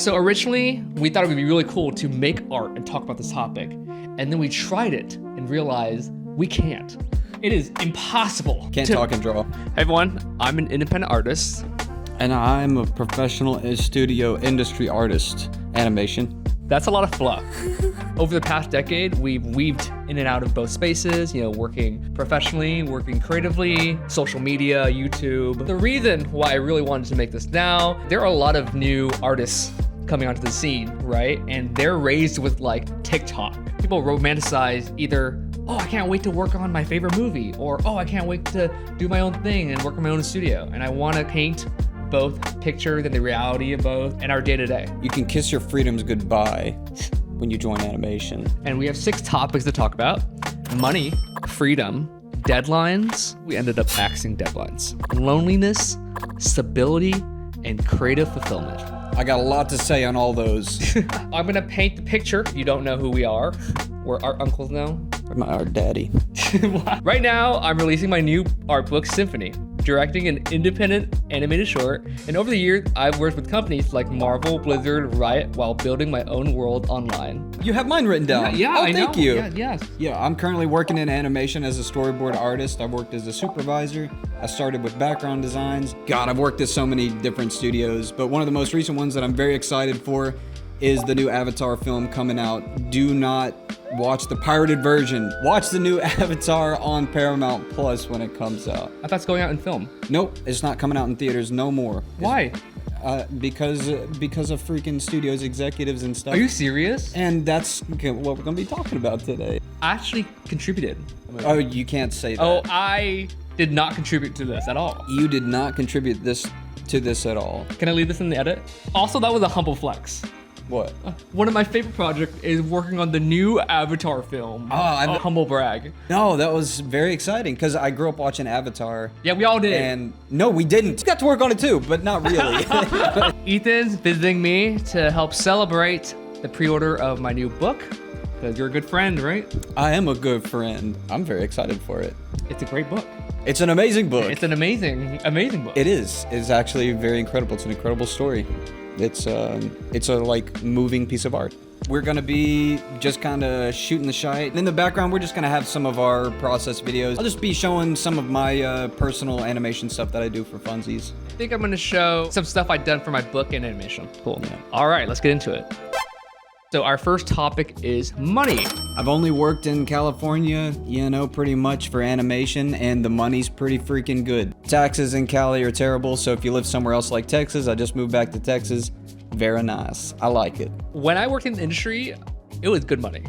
So originally, we thought it would be really cool to make art and talk about this topic. And then we tried it and realized we can't. It is impossible. Can't talk and draw. Hey everyone, I'm an independent artist. And I'm a professional studio industry artist. Animation. That's a lot of fluff. Over the past decade, we've weaved in and out of both spaces, working professionally, working creatively, social media, YouTube. The reason why I really wanted to make this now, there are a lot of new artists coming onto the scene, right? And they're raised with like TikTok. People romanticize either, oh, I can't wait to work on my favorite movie, or oh, I can't wait to do my own thing and work in my own studio. And I want to paint both pictures and the reality of both in our day-to-day. You can kiss your freedoms goodbye when you join animation. And we have 6 topics to talk about: money, freedom, deadlines. We ended up axing deadlines. Loneliness, stability, and creative fulfillment. I got a lot to say on all those. I'm gonna paint the picture. You don't know who we are. We're art uncles now. Our daddy. Right now, I'm releasing my new art book, Symphony, directing an independent animated short. And over the years, I've worked with companies like Marvel, Blizzard, Riot, while building my own world online. You have mine written down. Yeah, oh, I thank know. you. Yes. Yeah, I'm currently working in animation as a storyboard artist. I've worked as a supervisor. I started with background designs. God, I've worked at so many different studios, but one of the most recent ones that I'm very excited for is the new Avatar film coming out. Do not watch the pirated version. Watch the new Avatar on Paramount Plus when it comes out. I thought it's going out in film. Nope, it's not coming out in theaters no more. Why? Because of freaking studios executives and stuff. Are you serious? And that's what we're gonna be talking about today. I actually contributed. Oh, you can't say that. Oh, I did not contribute to this at all. You did not contribute to this at all. Can I leave this in the edit? Also, that was a humble flex. What? One of my favorite projects is working on the new Avatar film. A humble brag. No, that was very exciting because I grew up watching Avatar. Yeah, we all did. And no, we didn't. We got to work on it too, but not really. Ethan's visiting me to help celebrate the pre-order of my new book, because you're a good friend, right? I am a good friend. I'm very excited for it. It's a great book. It's an amazing book. It's an amazing book. It is. It's actually very incredible. It's an incredible story. It's a like moving piece of art. We're gonna be just kind of shooting the shite. In the background, we're just gonna have some of our process videos. I'll just be showing some of my personal animation stuff that I do for funsies. I think I'm gonna show some stuff I've done for my book and animation. Cool. Yeah. All right, let's get into it. So our first topic is money. I've only worked in California, pretty much for animation, and the money's pretty freaking good. Taxes in Cali are terrible, so if you live somewhere else like Texas, I just moved back to Texas. Very nice. I like it. When I worked in the industry, it was good money.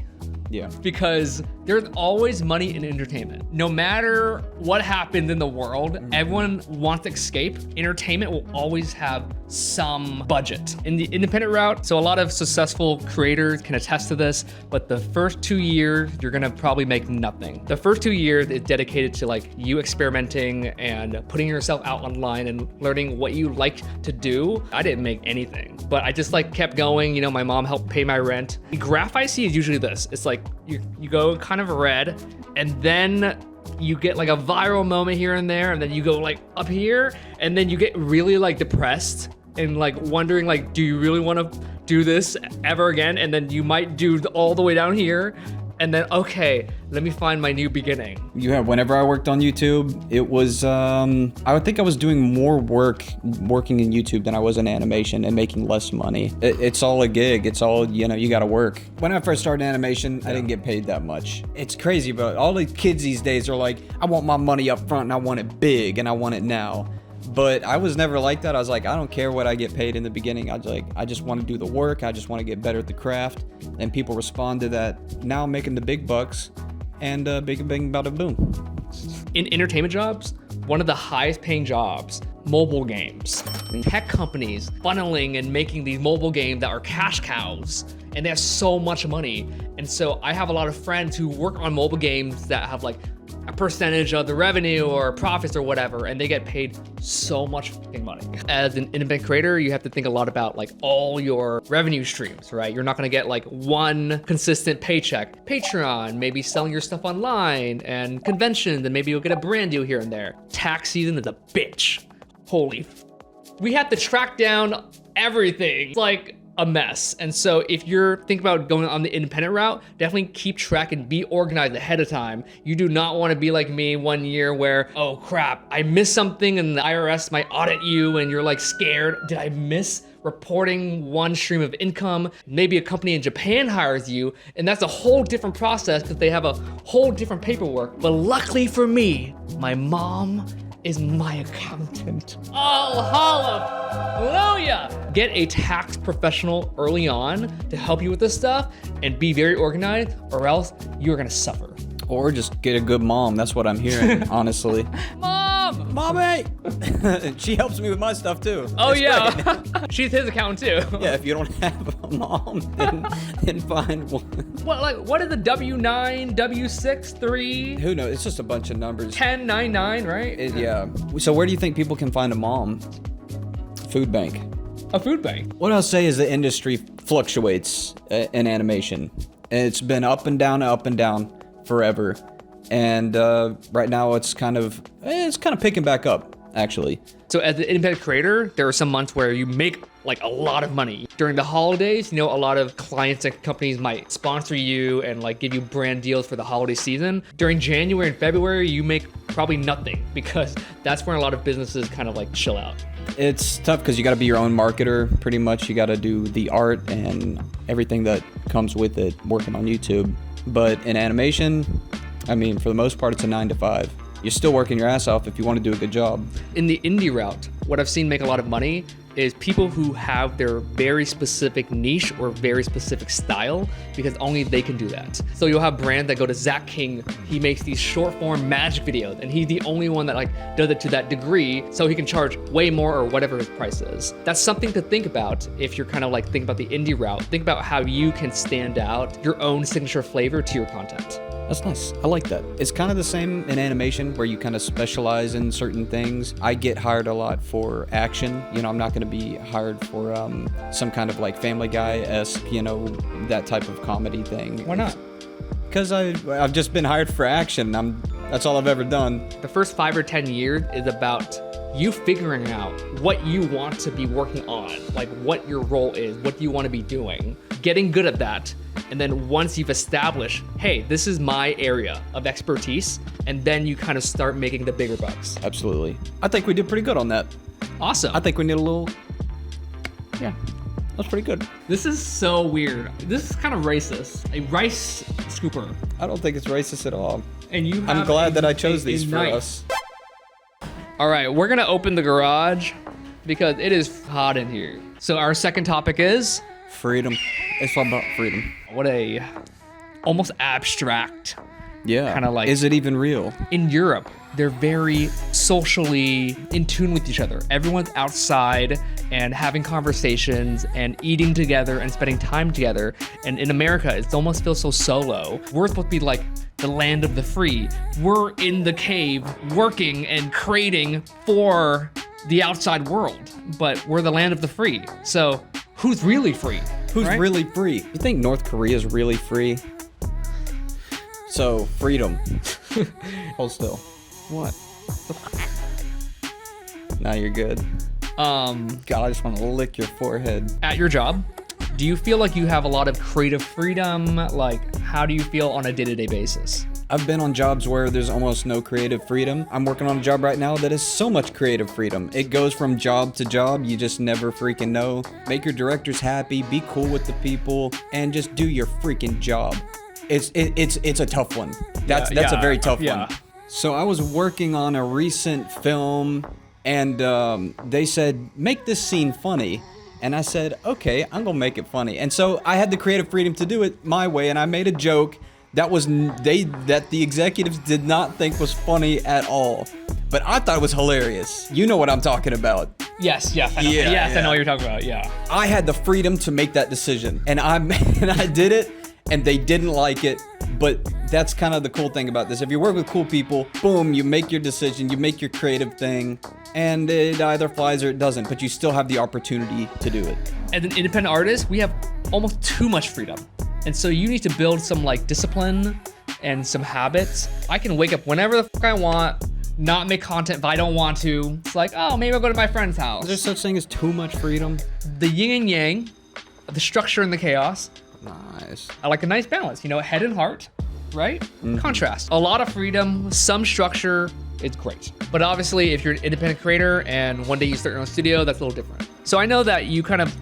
Yeah. Because there's always money in entertainment. No matter what happens in the world, everyone wants to escape. Entertainment will always have some budget. In the independent route, so a lot of successful creators can attest to this, but the first 2 years, you're gonna probably make nothing. The first 2 years is dedicated to like you experimenting and putting yourself out online and learning what you like to do. I didn't make anything, but I just like kept going. My mom helped pay my rent. The graph I see is usually this. It's like you go kind of red, and then you get like a viral moment here and there, and then you go like up here, and then you get really like depressed and like wondering like, do you really want to do this ever again? And then you might do all the way down here, and then okay, let me find my new beginning. Whenever I worked on YouTube, it was I would think I was doing more work working in YouTube than I was in animation and making less money. It's all a gig. It's all, you gotta work. When I first started animation, I didn't get paid that much. It's crazy, but all the kids these days are like, I want my money up front and I want it big and I want it now. But I was never like that. I was like, I don't care what I get paid in the beginning. I just want to do the work. I just want to get better at the craft. And people respond to that. Now I'm making the big bucks, and big bang bada boom. In entertainment jobs, one of the highest paying jobs, mobile games. Tech companies funneling and making these mobile games that are cash cows, and they have so much money. And so I have a lot of friends who work on mobile games that have like a percentage of the revenue or profits or whatever, and they get paid so much fucking money. As an independent creator, you have to think a lot about like all your revenue streams, right? You're not gonna get like one consistent paycheck. Patreon, maybe selling your stuff online, and conventions, and maybe you'll get a brand deal here and there. Tax season is a bitch. Holy we have to track down everything. It's like a mess. And so if you're thinking about going on the independent route, definitely keep track and be organized ahead of time. You do not want to be like me one year where, oh crap, I missed something and the IRS might audit you and you're like scared. Did I miss reporting one stream of income? Maybe a company in Japan hires you, and that's a whole different process because they have a whole different paperwork. But luckily for me, my mom is my accountant. Oh, hallelujah! Get a tax professional early on to help you with this stuff and be very organized, or else you're gonna suffer. Or just get a good mom. That's what I'm hearing, honestly. Mom! Mommy! She helps me with my stuff too. Oh It's yeah, great. she's his accountant too. Yeah, if you don't have a mom, then find one. What is the W9, W6, 3, Who knows? It's just a bunch of numbers. 10, 9, 9, right? Yeah. So where do you think people can find a mom? Food bank. A food bank. What I'll say is the industry fluctuates in animation. It's been up and down forever. And right now it's kind of picking back up, actually. So as an independent creator, there are some months where you make like a lot of money. During the holidays, you know, a lot of clients and companies might sponsor you and like give you brand deals for the holiday season. During January and February, you make probably nothing because that's when a lot of businesses kind of like chill out. It's tough because you got to be your own marketer, pretty much. You got to do the art and everything that comes with it, working on YouTube. But in animation, I mean, for the most part, it's a 9 to 5. You're still working your ass off if you want to do a good job. In the indie route, what I've seen make a lot of money is people who have their very specific niche or very specific style, because only they can do that. So you'll have brands that go to Zach King. He makes these short form magic videos and he's the only one that like does it to that degree, so he can charge way more or whatever his price is. That's something to think about if you're kind of like thinking about the indie route. Think about how you can stand out your own signature flavor to your content. That's nice. I like that. It's kind of the same in animation where you kind of specialize in certain things. I get hired a lot for action. You know, I'm not going to be hired for some kind of like Family Guy-esque, you know, that type of comedy thing. Why not? Because I've just been hired for action. That's all I've ever done. The first 5 or 10 years is about you figuring out what you want to be working on, like what your role is, what you want to be doing, getting good at that. And then once you've established, hey, this is my area of expertise, and then you kind of start making the bigger bucks. Absolutely. I think we did pretty good on that. Awesome. I think we need a little... Yeah, that's pretty good. This is so weird. This is kind of racist. A rice scooper. I don't think it's racist at all. And you I'm have glad that I chose these for knife. us. All right, we're gonna open the garage because it is hot in here. So our second topic is... Freedom. It's all about freedom. What a almost abstract. Yeah. Kinda like- Is it even real? In Europe, they're very socially in tune with each other. Everyone's outside and having conversations and eating together and spending time together. And in America, it almost feels so solo. We're supposed to be like the land of the free. We're in the cave working and creating for the outside world, but we're the land of the free. So who's really free? Who's right? really free? You think North Korea is really free? So, freedom. Hold still. What? Now you're good. God, I just want to lick your forehead. At your job, do you feel like you have a lot of creative freedom? Like, how do you feel on a day-to-day basis? I've been on jobs where there's almost no creative freedom. I'm working on a job right now that has so much creative freedom. It goes from job to job. You just never freaking know. Make your directors happy, be cool with the people, and just do your freaking job. It's a tough one. That's a very tough one. So I was working on a recent film, and they said, make this scene funny. And I said, okay, I'm gonna make it funny. And so I had the creative freedom to do it my way, and I made a joke that the executives did not think was funny at all. But I thought it was hilarious. You know what I'm talking about. Yes, I know. I know what you're talking about, yeah. I had the freedom to make that decision, and I did it, and they didn't like it. But that's kind of the cool thing about this. If you work with cool people, boom, you make your decision, you make your creative thing, and it either flies or it doesn't, but you still have the opportunity to do it. As an independent artist, we have almost too much freedom. And so you need to build some like discipline and some habits. I can wake up whenever the fuck I want, not make content if I don't want to. It's like, oh, maybe I'll go to my friend's house. Is there such thing as too much freedom? The yin and yang the structure and the chaos. Nice. I like a nice balance, you know, head and heart, right? Contrast. A lot of freedom, some structure, it's great. But obviously, if you're an independent creator and one day you start your own studio, that's a little different. So I know that you kind of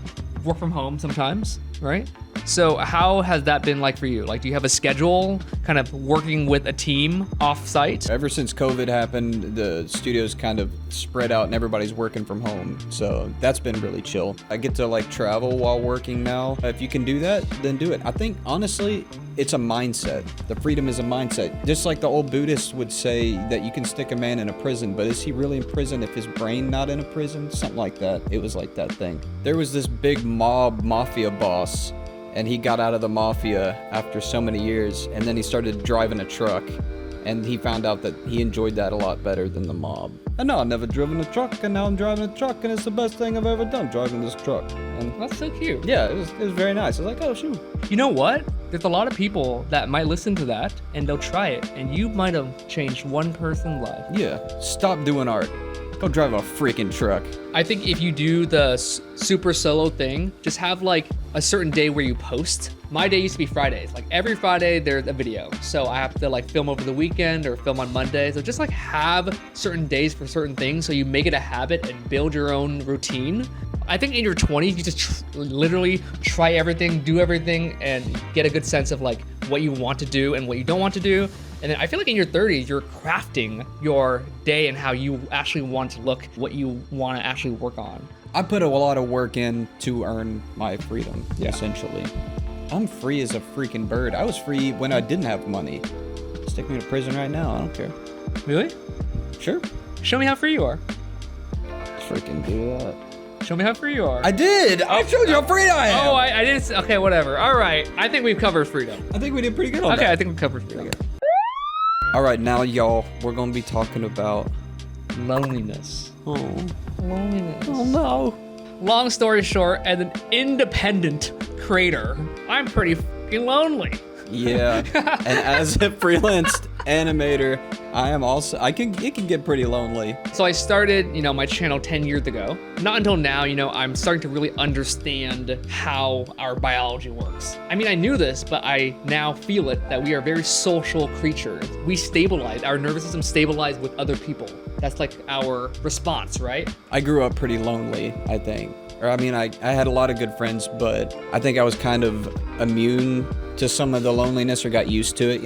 work from home sometimes, right? So how has that been like for you? Like, do you have a schedule, kind of working with a team off-site? Ever since COVID happened, the studio's kind of spread out and everybody's working from home. So that's been really chill. I get to like travel while working now. If you can do that, then do it. I think honestly, it's a mindset. The freedom is a mindset. Just like the old Buddhists would say that you can stick a man in a prison, but is he really in prison if his brain not in a prison? Something like that. It was like that thing. There was this big mafia boss, and he got out of the mafia after so many years, and then he started driving a truck, and he found out that he enjoyed that a lot better than the mob. And now I've never driven a truck, and now I'm driving a truck, and it's the best thing I've ever done, driving this truck. And That's so cute. yeah, it was very nice. I was like, oh shoot. You know what? There's a lot of people that might listen to that and they'll try it, and you might have changed one person's life. Yeah, stop doing art. Go drive a freaking truck. I think if you do the super solo thing, just have like a certain day where you post. My day used to be Fridays. Like every Friday there's a video. So I have to like film over the weekend or film on Monday. So just like have certain days for certain things so you make it a habit and build your own routine. I think in your 20s, you just literally try everything, do everything, and get a good sense of like what you want to do and what you don't want to do. And then I feel like in your 30s, you're crafting your day and how you actually want to look, what you want to actually work on. I put a lot of work in to earn my freedom, essentially. I'm free as a freaking bird. I was free when I didn't have money. Stick me in a prison right now, I don't care. Really? Sure. Show me how free you are. Freaking do that. Show me how free you are. I did! I showed you how free I am! Oh, I didn't. Okay, whatever. All right. I think we've covered freedom. I think we did pretty good on that. Okay, I think we covered freedom. All right, now y'all, we're gonna be talking about Loneliness. oh Loneliness. no. Long story short, as an independent creator, I'm pretty fucking lonely. Yeah, and as a freelance animator, it can get pretty lonely. So I started, my channel 10 years ago. Not until now, I'm starting to really understand how our biology works. I mean, I knew this, but I now feel it, that we are very social creatures. We stabilize, our nervous system stabilize with other people. That's like our response, right? I grew up pretty lonely, I think. Or I mean, I had a lot of good friends, but I think I was kind of immune to some of the loneliness or got used to it,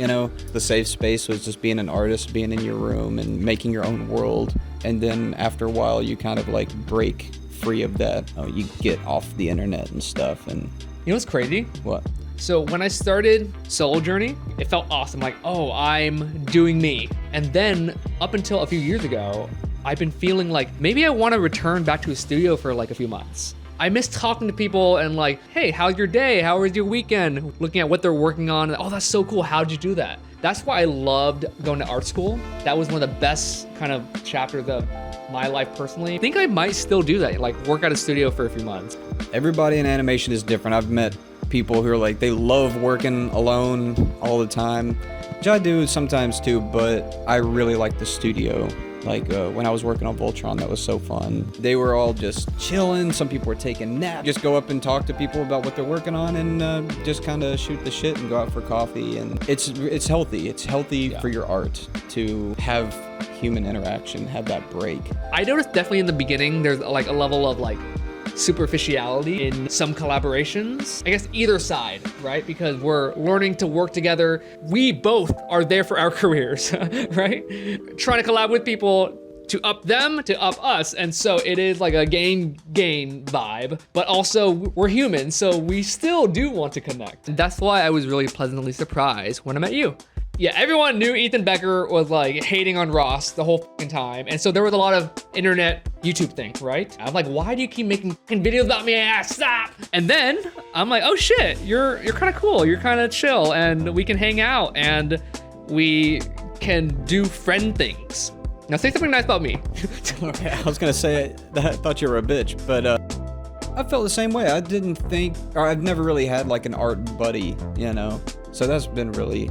The safe space was just being an artist, being in your room and making your own world. And then after a while, you kind of like break free of that. You get off the internet and stuff. And You know what's crazy? what? So when I started Solo Journey, it felt awesome. Like, oh, I'm doing me. And then up until a few years ago, I've been feeling like maybe I want to return back to a studio for like a few months. I miss talking to people and like, hey, how's your day? How was your weekend? Looking at what they're working on. Oh, that's so cool. How'd you do that? That's why I loved going to art school. That was one of the best kind of chapters of my life personally. I think I might still do that, like work at a studio for a few months. Everybody in animation is different. I've met people who are like, they love working alone all the time, which I do sometimes too, but I really like the studio. Like when I was working on Voltron, that was so fun. They were all just chilling. Some people were taking naps. Just go up and talk to people about what they're working on and just kind of shoot the shit and go out for coffee. And it's healthy. It's healthy for your art to have human interaction, have that break. I noticed definitely in the beginning, there's like a level of like superficiality in some collaborations. I guess either side, right? Because we're learning to work together. We both are there for our careers, right? Trying to collab with people to up them, to up us. And so it is like a gain vibe, but also we're human, so we still do want to connect. And that's why I was really pleasantly surprised when I met you. Yeah, everyone knew Ethan Becker was like hating on Ross the whole fucking time. And so there was a lot of internet YouTube thing, right? I'm like, why do you keep making videos about me? Stop. And then I'm like, oh shit, you're kind of cool. You're kind of chill and we can hang out and we can do friend things. Now say something nice about me. Okay, I was gonna say I thought you were a bitch, but I felt the same way. I didn't think, or I've never really had like an art buddy, So that's been really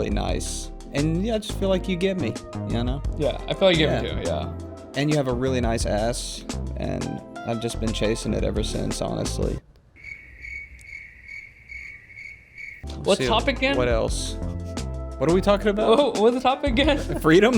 nice. And yeah, I just feel like you get me, Yeah, I feel like you get me too, yeah. And you have a really nice ass, and I've just been chasing it ever since, honestly. What See, topic again? What else? What are we talking about? Oh, what was the topic again? Freedom?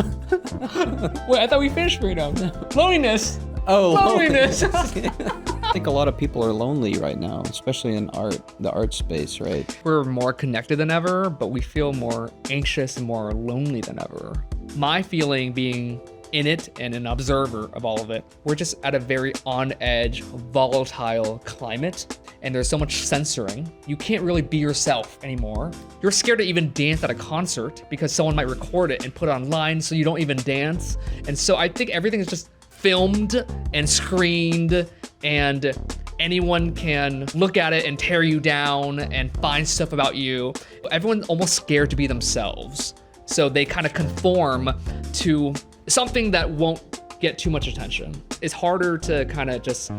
Wait, I thought we finished freedom. Loneliness. Oh, Loneliness. I think a lot of people are lonely right now, especially in the art space, right? We're more connected than ever, but we feel more anxious and more lonely than ever. My feeling being in it and an observer of all of it, we're just at a very on-edge, volatile climate, and there's so much censoring. You can't really be yourself anymore. You're scared to even dance at a concert because someone might record it and put it online, so you don't even dance. And so I think everything is just filmed and screened, and anyone can look at it and tear you down and find stuff about you. Everyone's almost scared to be themselves. So they kind of conform to something that won't get too much attention. It's harder to kind of just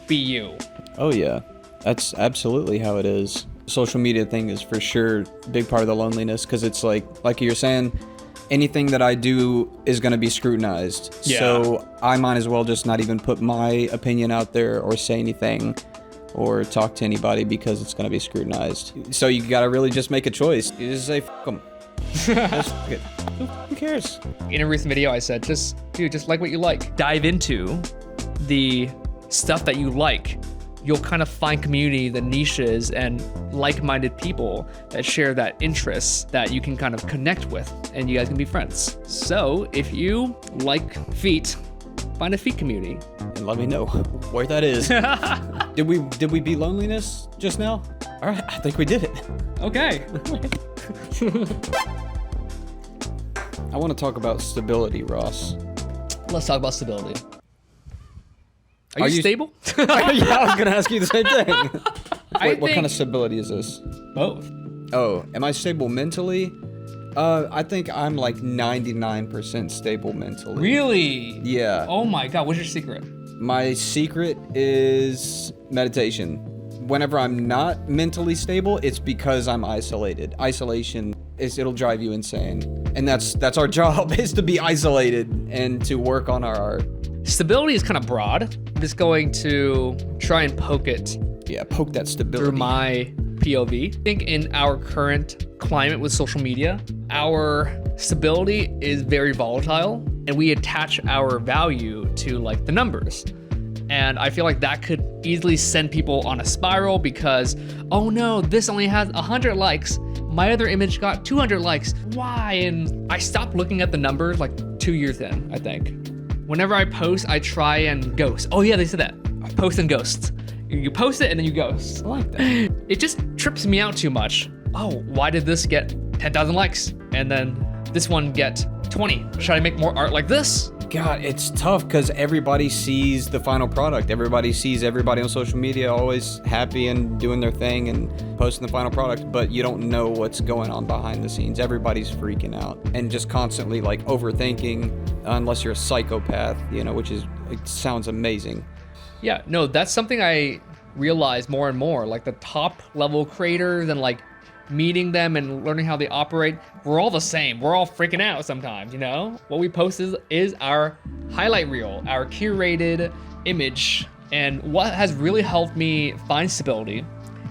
be you. Oh yeah, that's absolutely how it is. Social media thing is for sure a big part of the loneliness, because it's like you're saying, anything that I do is going to be scrutinized. Yeah. So I might as well just not even put my opinion out there or say anything or talk to anybody because it's going to be scrutinized. So you got to really just make a choice. You just say, f*** them. Just f*** it. Who cares? In a recent video, I said, just like what you like. Dive into the stuff that you like. You'll kind of find community, the niches, and like-minded people that share that interest that you can kind of connect with, and you guys can be friends. So if you like feet, find a feet community. And let me know where that is. Did we beat loneliness just now? All right, I think we did it. Okay. I want to talk about stability, Ross. Let's talk about stability. Are you stable? Yeah, I was gonna ask you the same thing. I What kind think of stability is this? both. Oh, am I stable mentally? I think I'm like 99% stable mentally. Really? Yeah. Oh my God, what's your secret? My secret is meditation. Whenever I'm not mentally stable, it's because I'm isolated. Isolation it'll drive you insane. And that's our job, is to be isolated and to work on our art. Stability is kind of broad. I'm just going to try and poke it Yeah, poke that stability. through my POV. I think in our current climate with social media, our stability is very volatile, and we attach our value to like the numbers. And I feel like that could easily send people on a spiral because, oh no, this only has 100 likes. My other image got 200 likes. Why? And I stopped looking at the numbers like 2 years in, I think. Whenever I post, I try and ghost. Oh yeah, they said that. Post and ghost. You post it and then you ghost. I like that. It just trips me out too much. Oh, why did this get 10,000 likes? And then this one get 20. Should I make more art like this? God, it's tough because everybody sees the final product. Everybody sees everybody on social media always happy and doing their thing and posting the final product, but you don't know what's going on behind the scenes. Everybody's freaking out and just constantly like overthinking, unless you're a psychopath, which is, it sounds amazing. Yeah, no, that's something I realize more and more. Like the top level creators and like meeting them and learning how they operate, we're all the same. We're all freaking out sometimes, What we post is our highlight reel, our curated image. And what has really helped me find stability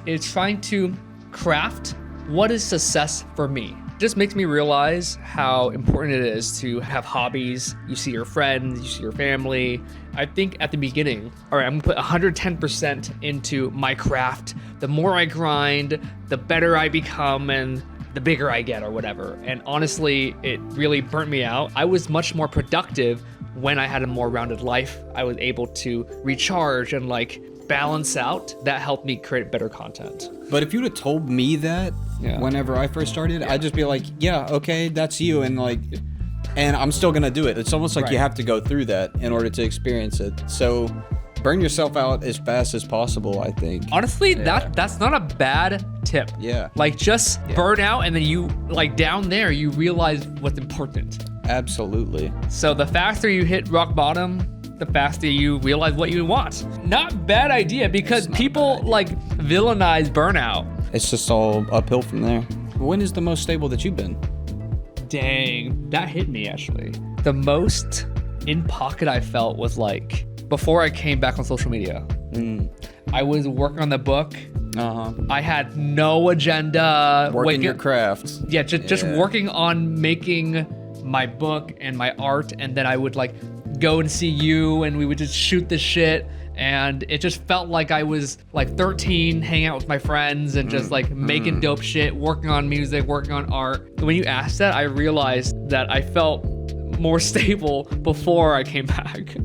is trying to craft what is success for me. It just makes me realize how important it is to have hobbies. You see your friends, you see your family. I think at the beginning, all right, I'm gonna put 110% into my craft. The more I grind, the better I become and the bigger I get or whatever. And honestly, it really burnt me out. I was much more productive when I had a more rounded life. I was able to recharge and like balance out. That helped me create better content. But if you'd have told me that whenever I first started, I'd just be like, yeah, okay, that's you. And I'm still gonna do it. It's almost like you have to go through that in order to experience it. So burn yourself out as fast as possible, I think. Honestly, that's not a bad tip. Yeah. Like just burn out and then you like down there, you realize what's important. Absolutely. So the faster you hit rock bottom, the faster you realize what you want. Not bad idea because people like villainize burnout. It's just all uphill from there. When is the most stable that you've been? Dang, that hit me actually. The most in pocket I felt was like before I came back on social media. I was working on the book. Uh-huh. I had no agenda. Working your craft. Yeah, just working on making my book and my art, and then I would like go and see you, and we would just shoot the shit. And it just felt like I was like 13, hanging out with my friends and just like making dope shit, working on music, working on art. When you asked that, I realized that I felt more stable before I came back.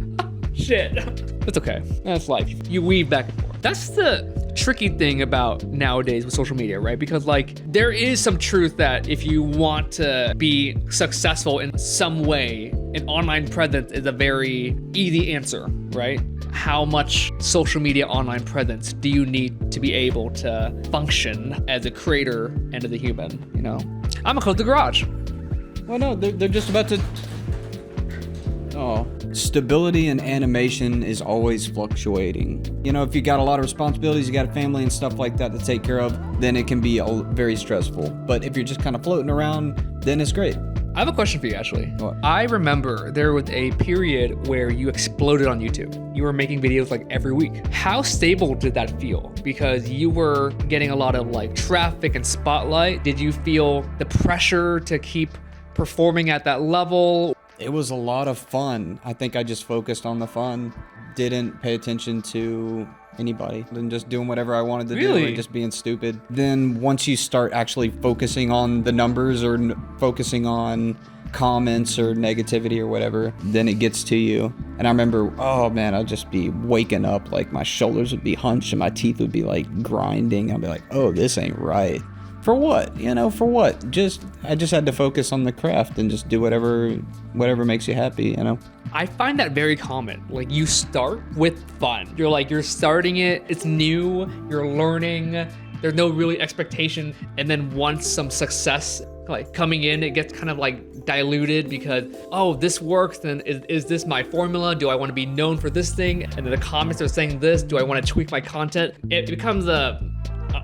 Shit. That's okay. That's life. You weave back and forth. That's the tricky thing about nowadays with social media, right? Because like there is some truth that if you want to be successful in some way, an online presence is a very easy answer, right? How much social media online presence do you need to be able to function as a creator and as a human, you know? I'm gonna close the garage. Well, no, they're just about to... Oh. Stability in animation is always fluctuating. You know, if you got a lot of responsibilities, you got a family and stuff like that to take care of, then it can be very stressful. But if you're just kind of floating around, then it's great. I have a question for you, actually. What? I remember there was a period where you exploded on YouTube. You were making videos like every week. How stable did that feel? Because you were getting a lot of like traffic and spotlight. Did you feel the pressure to keep performing at that level? It was a lot of fun. I think I just focused on the fun. Didn't pay attention to anybody. Then just doing whatever I wanted to do and just being stupid. Then once you start actually focusing on the numbers or focusing on comments or negativity or whatever, then it gets to you. And I remember, oh man, I'd just be waking up, like my shoulders would be hunched and my teeth would be like grinding. I'd be like, oh, this ain't right. For what? You know, for what? I just had to focus on the craft and just do whatever makes you happy, you know? I find that very common. Like you start with fun. You're starting it, it's new, you're learning, there's no really expectation. And then once some success like coming in, it gets kind of like diluted because, oh, this works, then is this my formula? Do I want to be known for this thing? And then the comments are saying this, do I want to tweak my content? It becomes a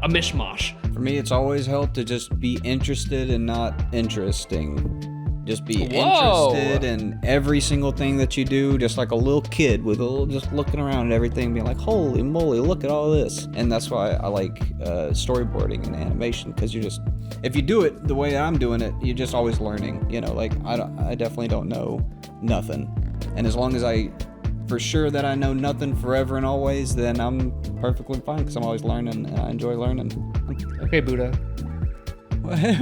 mishmash. For me, it's always helped to just be interested and not interesting. Just be interested in every single thing that you do, just like a little kid with just looking around at everything, being like, holy moly, look at all this. And that's why I like storyboarding and animation, because if you do it the way I'm doing it, you're just always learning. You know, like I definitely don't know nothing. And as long as I for sure that I know nothing forever and always, then I'm perfectly fine because I'm always learning and I enjoy learning. Okay, Buddha.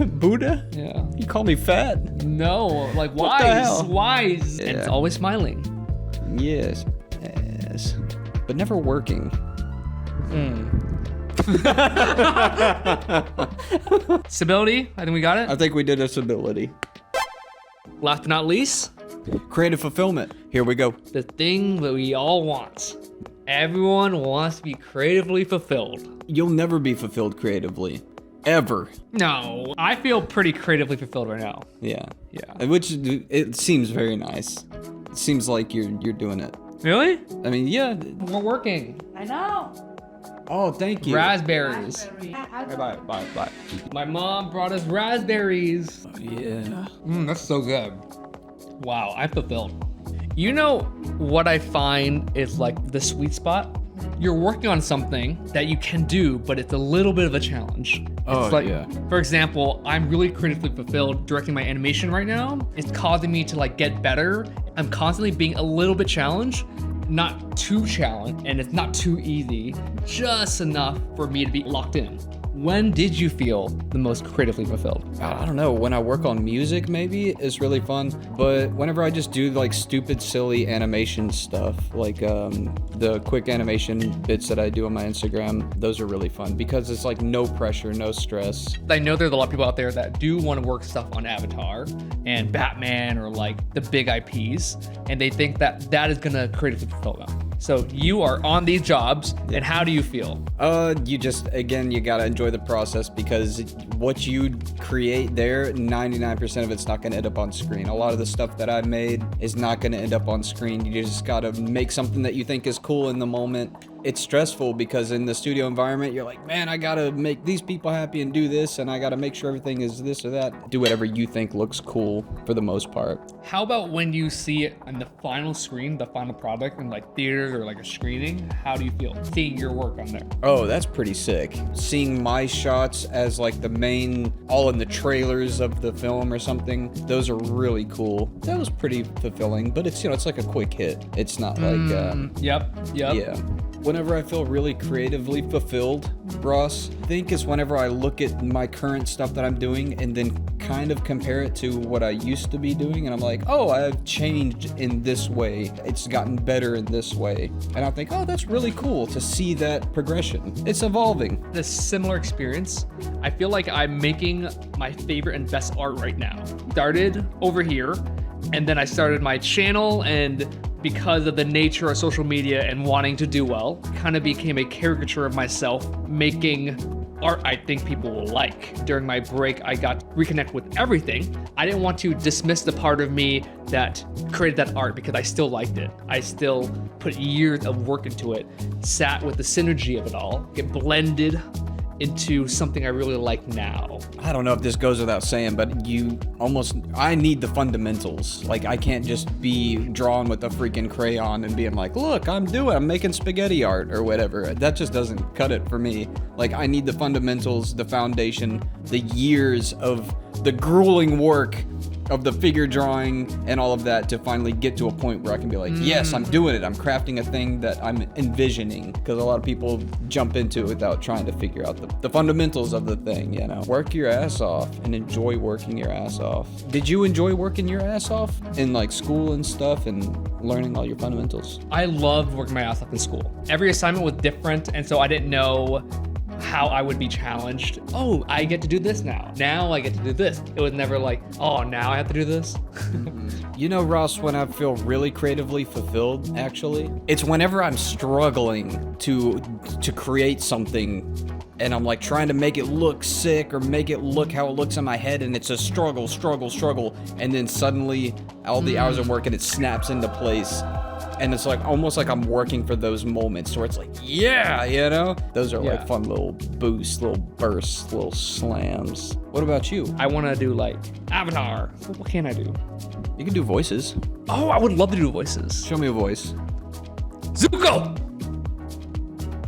Buddha? Yeah. You call me fat? No, like What the hell? wise. Yeah. And it's always smiling. Yes. But never working. Stability, I think we got it. I think we did a stability. Last but not least, creative fulfillment. Here we go. the thing that we all want. Everyone wants to be creatively fulfilled. You'll never be fulfilled creatively. Ever. No, I feel pretty creatively fulfilled right now. Yeah. Yeah. Which it seems very nice. It seems like you're doing it. Really? I mean, yeah. We're working. I know. Oh, thank you. Raspberries. Bye. Bye. My mom brought us raspberries. Oh, yeah. That's so good. Wow, I'm fulfilled. You know what I find is like the sweet spot? You're working on something that you can do, but it's a little bit of a challenge. Oh, It's like, yeah. For example, I'm really creatively fulfilled directing my animation right now. It's causing me to like get better. I'm constantly being a little bit challenged, not too challenged, and it's not too easy, just enough for me to be locked in. When did you feel the most creatively fulfilled? I don't know. When I work on music, maybe it's really fun. But whenever I just do like stupid, silly animation stuff, like the quick animation bits that I do on my Instagram, those are really fun because it's like no pressure, no stress. I know there's a lot of people out there that do want to work stuff on Avatar and Batman or like the big IPs, and they think that that is gonna creatively fulfill them. So you are on these jobs, and how do you feel? You just, again, you gotta enjoy the process because what you create there, 99% of it's not gonna end up on screen. A lot of the stuff that I've made is not gonna end up on screen. You just gotta make something that you think is cool in the moment, it's stressful because in the studio environment, you're like, man, I gotta make these people happy and do this, and I gotta make sure everything is this or that. Do whatever you think looks cool for the most part. How about when you see it on the final screen, the final product in like theaters or like a screening? How do you feel seeing your work on there? Oh, that's pretty sick. Seeing my shots as like the main, all in the trailers of the film or something, those are really cool. That was pretty fulfilling, but it's, you know, it's like a quick hit. It's not like, Yep. yeah. Whenever I feel really creatively fulfilled, Ross, I think is whenever I look at my current stuff that I'm doing and then kind of compare it to what I used to be doing, and I'm like, oh, I've changed in this way. It's gotten better in this way. And I think, oh, that's really cool to see that progression. It's evolving. This similar experience, I feel like I'm making my favorite and best art right now. Started over here, and then I started my channel, and because of the nature of social media and wanting to do well, kind of became a caricature of myself making art I think people will like. During my break, I got to reconnect with everything. I didn't want to dismiss the part of me that created that art because I still liked it. I still put years of work into it, sat with the synergy of it all, get blended into something I really like now. I don't know if this goes without saying, but I need the fundamentals. Like, I can't just be drawing with a freaking crayon and being like, look, I'm making spaghetti art or whatever. That just doesn't cut it for me. Like, I need the fundamentals, the foundation, the years of the grueling work of the figure drawing and all of that to finally get to a point where I can be like, yes, I'm doing it. I'm crafting a thing that I'm envisioning, because a lot of people jump into it without trying to figure out the fundamentals of the thing, you know. Work your ass off and enjoy working your ass off. Did you enjoy working your ass off in like school and stuff and learning all your fundamentals? I loved working my ass off in school. Every assignment was different, and so I didn't know how I would be challenged. Oh, I get to do this now. Now I get to do this. It was never like, oh, now I have to do this. You know, Ross, when I feel really creatively fulfilled, actually, it's whenever I'm struggling to create something and I'm like trying to make it look sick or make it look how it looks in my head, and it's a struggle, and then suddenly all the hours of work and it snaps into place. And it's like almost like I'm working for those moments where it's like, yeah, you know? Those are like fun little boosts, little bursts, little slams. What about you? I want to do like Avatar. What can I do? You can do voices. Oh, I would love to do voices. Show me a voice. Zuko!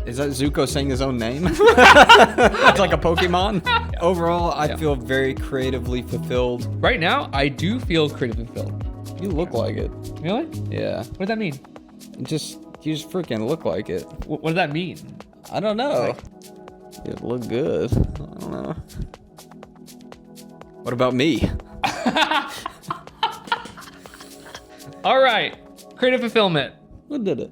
Is that Zuko saying his own name? It's like a Pokemon? Overall, I feel very creatively fulfilled. Right now, I do feel creatively fulfilled. You look like it. Really? Yeah. What does that mean? You just freaking look like it. What does that mean? I don't know. You look good. I don't know. What about me? All right. Creative fulfillment. Who did it?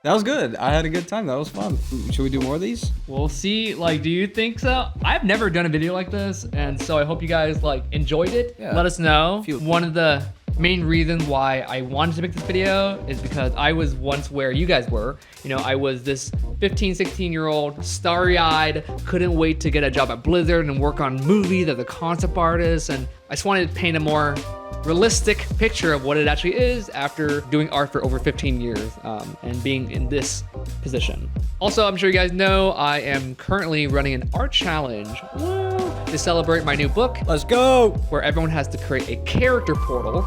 That was good. I had a good time. That was fun. Should we do more of these? We'll see. Like, do you think so? I've never done a video like this, and so I hope you guys like enjoyed it. Yeah. Let us know. One of the main reasons why I wanted to make this video is because I was once where you guys were. You know, I was this 15, 16-year-old, starry-eyed, couldn't wait to get a job at Blizzard and work on movies as a concept artist, and I just wanted to paint a more realistic picture of what it actually is after doing art for over 15 years and being in this position. Also, I'm sure you guys know I am currently running an art challenge to celebrate my new book. Let's go! Where everyone has to create a character portal,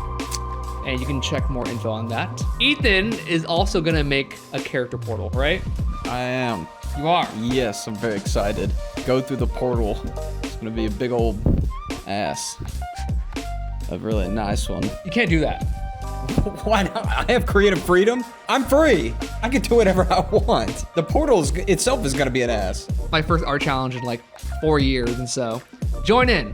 and you can check more info on that. Ethan is also gonna make a character portal, right? I am. You are? Yes, I'm very excited. Go through the portal. It's gonna be a big old ass. A really nice one. You can't do that. Why not? I have creative freedom. I'm free. I can do whatever I want. The portal itself is gonna be an ass. My first art challenge in like 4 years, and so join in.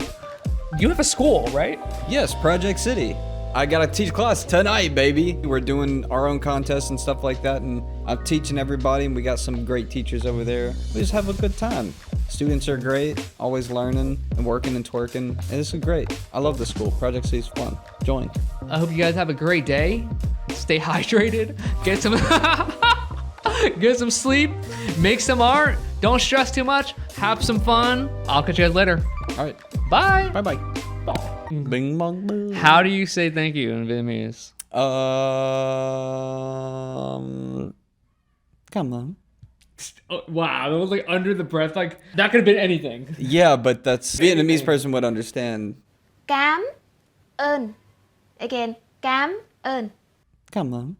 You have a school, right? Yes, Project City. I gotta teach class tonight, baby. We're doing our own contests and stuff like that, and I'm teaching everybody, and we got some great teachers over there. We just have a good time. Students are great, always learning and working and twerking, and this is great. I love the school. Project City's fun. Join. I hope you guys have a great day. Stay hydrated. Get some get some sleep. Make some art. Don't stress too much. Have some fun. I'll catch you guys later. All right. Bye. Bye-bye. Bing bong boo. How do you say thank you in Vietnamese? Come on. Oh, wow, that was like under the breath. Like that could have been anything. Yeah, but that's Vietnamese person would understand. Cảm ơn. Again, cảm ơn. Come on.